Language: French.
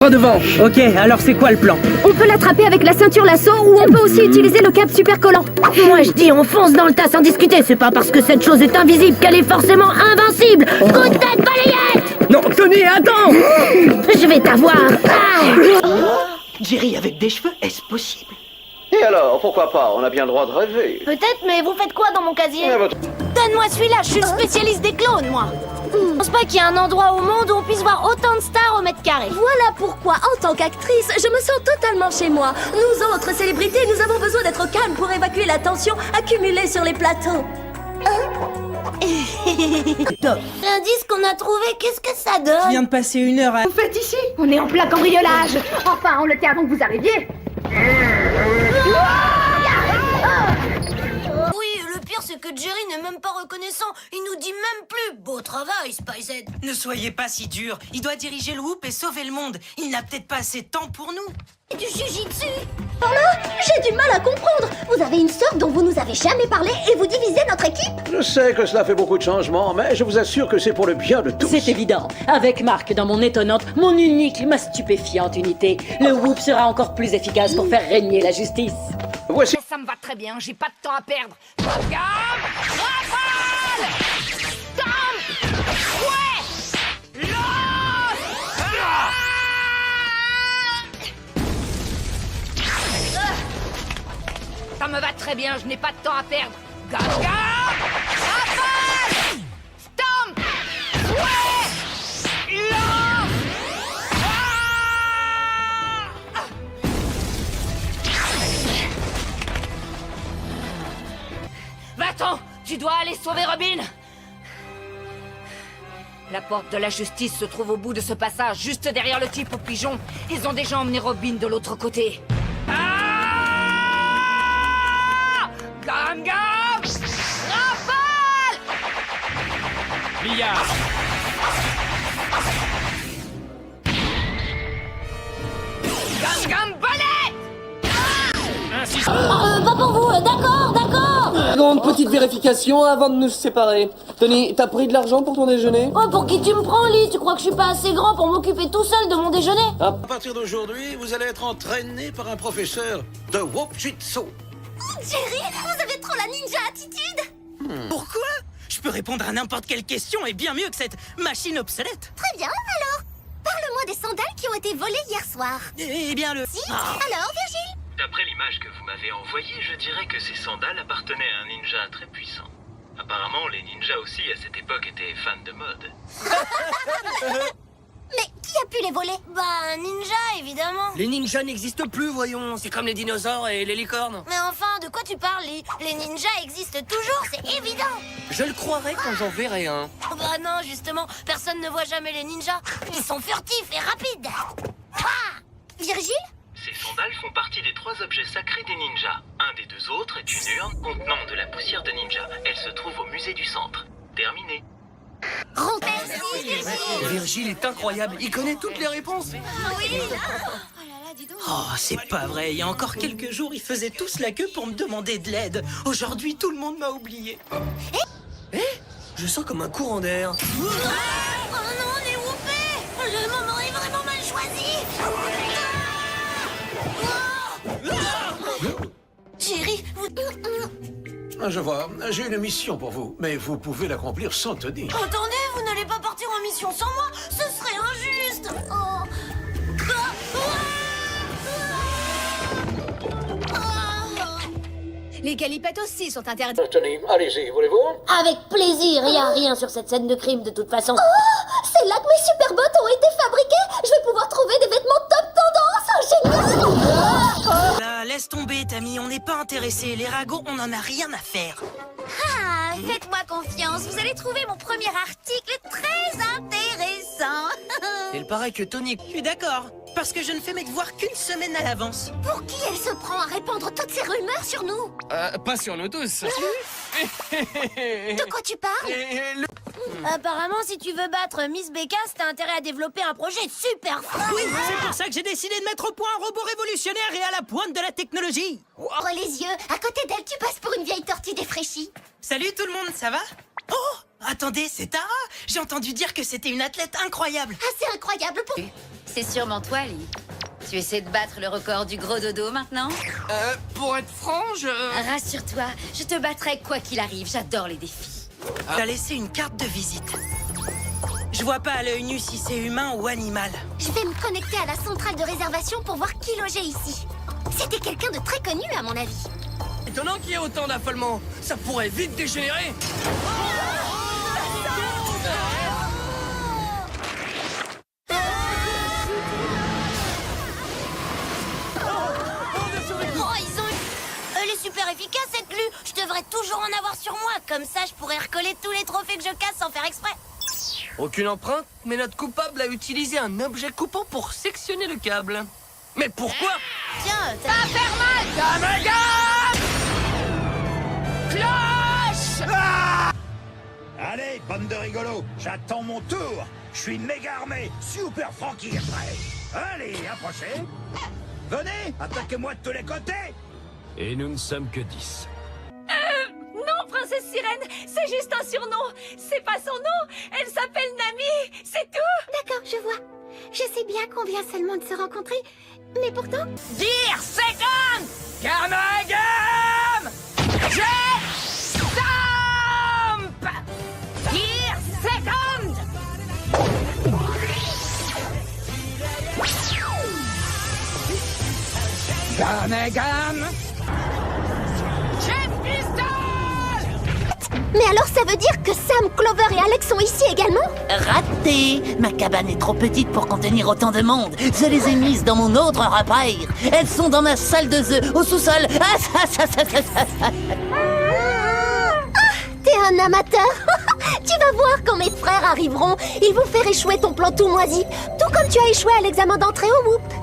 Pas devant. Ok, alors c'est quoi le plan? On peut l'attraper avec la ceinture lasso ou on peut aussi utiliser le câble super collant. Moi je dis on fonce dans le tas sans discuter, c'est pas parce que cette chose est invisible qu'elle est forcément invincible. Coup de tête balayette. Non, Tony, attends. Je vais t'avoir. Jerry avec des cheveux, est-ce possible? Et alors, pourquoi pas? On a bien le droit de rêver. Peut-être, mais vous faites quoi dans mon casier? Et votre- Donne-moi celui-là, je suis le spécialiste des clones, moi. Je pense pas qu'il y ait un endroit au monde où on puisse voir autant de stars au mètre carré. Voilà pourquoi, en tant qu'actrice, je me sens totalement chez moi. Nous autres célébrités, nous avons besoin d'être calmes pour évacuer la tension accumulée sur les plateaux. L'indice qu'on a trouvé, qu'est-ce que ça donne? Je viens de passer une heure à... Faites ici? On est en plein cambriolage. Enfin, on le tient avant que vous arriviez. Oui, le pire c'est que Jerry n'est même pas reconnaissant. Il nous dit même plus beau travail, Spicehead. Ne soyez pas si dur. Il doit diriger le Whoop et sauver le monde. Il n'a peut-être pas assez de temps pour nous. Et du jujitsu. J'ai du mal à comprendre. Vous avez une sœur dont vous nous avez jamais parlé et vous divisez notre équipe? Je sais que cela fait beaucoup de changements, mais je vous assure que c'est pour le bien de tous. C'est évident. Avec Marc dans mon étonnante, mon unique, ma stupéfiante unité, le Whoop sera encore plus efficace pour faire régner la justice. Voici... Ça me va très bien, j'ai pas de temps à perdre. Regarde, rafale! Stomp! Ouais! Ça me va très bien, je n'ai pas de temps à perdre. Regarde, rafale! Stomp! Ouais! Va-t'en! Tu dois aller sauver Robin! La porte de la justice se trouve au bout de ce passage, juste derrière le type au pigeon. Ils ont déjà emmené Robin de l'autre côté. Ah! Gam Gam! Rafale! Billard. Gam Gam balai! Ainsi... Pas pour vous, d'accord. Donc, petite vérification avant de nous séparer. Tony, t'as pris de l'argent pour ton déjeuner? Oh, pour qui tu me prends, Lee? Tu crois que je suis pas assez grand pour m'occuper tout seul de mon déjeuner? À partir d'aujourd'hui, vous allez être entraîné par un professeur de Wokjutsu. Jerry, vous avez trop la ninja attitude. Pourquoi? Je peux répondre à n'importe quelle question et bien mieux que cette machine obsolète. Très bien, alors. Parle-moi des sandales qui ont été volées hier soir. Eh bien le... Si? Alors, Virgile? D'après l'image que vous m'avez envoyée, je dirais que ces sandales appartenaient à un ninja très puissant. Apparemment, les ninjas aussi, à cette époque, étaient fans de mode. Mais qui a pu les voler? Bah, un ninja, évidemment. Les ninjas n'existent plus, voyons. C'est comme les dinosaures et les licornes. Mais enfin, de quoi tu parles, Lee? Les ninjas existent toujours, c'est évident. Je le croirais quand j'en verrai un. Bah non, justement, personne ne voit jamais les ninjas. Ils sont furtifs et rapides. Ah! Virgile? Ces sandales font partie des 3 objets sacrés des ninjas. Un des 2 autres est une urne contenant de la poussière de ninja. Elle se trouve au musée du centre. Terminé. Merci, Virgile. Virgile est incroyable. Il connaît toutes les réponses. Oui. Oh, c'est pas vrai. Il y a encore quelques jours, ils faisaient tous la queue pour me demander de l'aide. Aujourd'hui, tout le monde m'a oublié. Je sens comme un courant d'air. Oh non, on est whoopé. Le moment est vraiment mal choisi. Jerry, vous... Ah, je vois, j'ai une mission pour vous, mais vous pouvez l'accomplir sans Tony. Attendez, vous n'allez pas partir en mission sans moi? Ce serait injuste. Oh. Les galipettes aussi sont interdits. Tony, allez-y, voulez-vous? Avec plaisir, il n'y a rien sur cette scène de crime de toute façon. C'est là que mes super bottes ont été fabriquées. Je vais pouvoir trouver des vêtements top tendance. Génial. Là, laisse tomber, Tammy. On n'est pas intéressés. Les ragots, on en a rien à faire. Ah, faites-moi confiance. Vous allez trouver mon premier article très intéressant. Il paraît que Tony... Je suis d'accord. Parce que je ne fais mes devoirs qu'une semaine à l'avance. Pour qui elle se prend à répandre toutes ces rumeurs sur nous? Pas sur nous tous. De quoi tu parles? Apparemment, si tu veux battre Miss Bécasse, t'as intérêt à développer un projet super fou. Oui, c'est pour ça que j'ai décidé de mettre au point un robot révolutionnaire et à la pointe de la technologie. Ouvre les yeux. À côté d'elle, tu passes pour une vieille tortue défraîchie. Salut tout le monde, ça va? Oh, attendez, c'est Tara. J'ai entendu dire que c'était une athlète incroyable. Ah, c'est incroyable. C'est sûrement toi, Lee. Tu essaies de battre le record du gros dodo maintenant? Pour être franc, Rassure-toi, je te battrai quoi qu'il arrive, j'adore les défis. T'as laissé une carte de visite. Je vois pas à l'œil nu si c'est humain ou animal. Je vais me connecter à la centrale de réservation pour voir qui logeait ici. C'était quelqu'un de très connu, à mon avis. Étonnant qu'il y ait autant d'affolement. Ça pourrait vite dégénérer. Elle est super efficace, cette glu. Je devrais toujours en avoir sur moi. Comme ça, je pourrais recoller tous les trophées que je casse sans faire exprès. Aucune empreinte, mais notre coupable a utilisé un objet coupant pour sectionner le câble. Mais pourquoi? Tiens, Ça va faire mal! Cloche! Allez, bande de rigolos, j'attends mon tour. Je suis méga armé, super Frankie est prêt. Allez, approchez. Venez, attaquez-moi de tous les côtés. Et nous ne sommes que 10. Non, princesse Sirène, c'est juste un surnom. C'est pas son nom. Elle s'appelle Nami, c'est tout. D'accord, je vois. Je sais bien qu'on vient seulement de se rencontrer, mais pourtant... Dire second! Garnagam! J'ai Stamp! Dire second! Garnagam! Chef Pistol! Mais alors ça veut dire que Sam, Clover et Alex sont ici également? Raté! Ma cabane est trop petite pour contenir autant de monde. Je les ai mises dans mon autre repère. Elles sont dans ma salle de jeu, au sous-sol. T'es un amateur. Tu vas voir quand mes frères arriveront. Ils vont faire échouer ton plan tout moisi. Tout comme tu as échoué à l'examen d'entrée au Whoop.